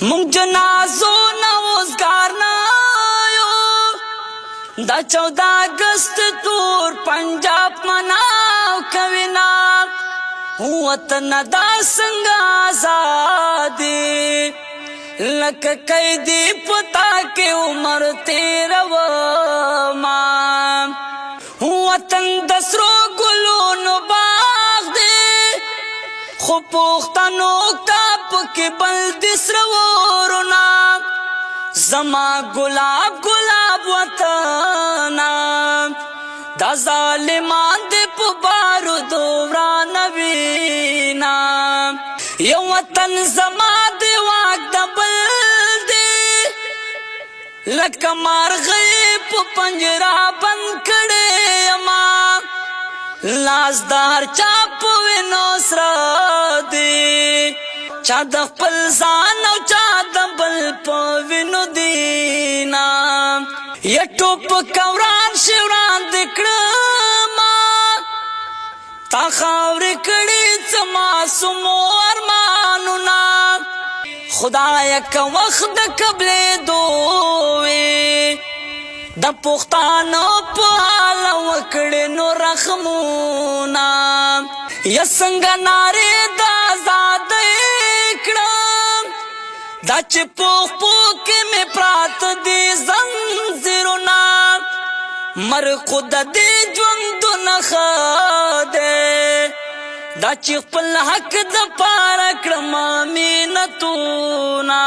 مونږ جنازو نوزګار نه یو دا 14 اگست تور پنجاب مناو کوي نا وطن دا څنګه آزادي لکه قیدی پتا کې عمر تیرو ما وطن د سرو ګلونو باغ دی خو پښتنو ته پکې بل د سرورنا زما ګلاب ګلاب وطن دا ظالمان دې په بارودو ورانوينا یو وطن زما دې واک د بل دی لکه مارغې په پنجره بند کړې ما لاس د هر چا په وینو سره دی چا د خپل ځان او چا د بل په وینو دینا یټو په کوران شوران د کړما تا خاورې کړي زما سمو ارمانونه خدای که وخت د قبلې دوی د پښتانو په حال وکړې نو رحمونه یا څنګه نارې د آزادۍ کړم دا چې پوخ پوخ کې مې پراته دي زنځیرونه مرغو د دې ژوندونه ښه دی دا چې خپل حق د پاره کړم محنتونه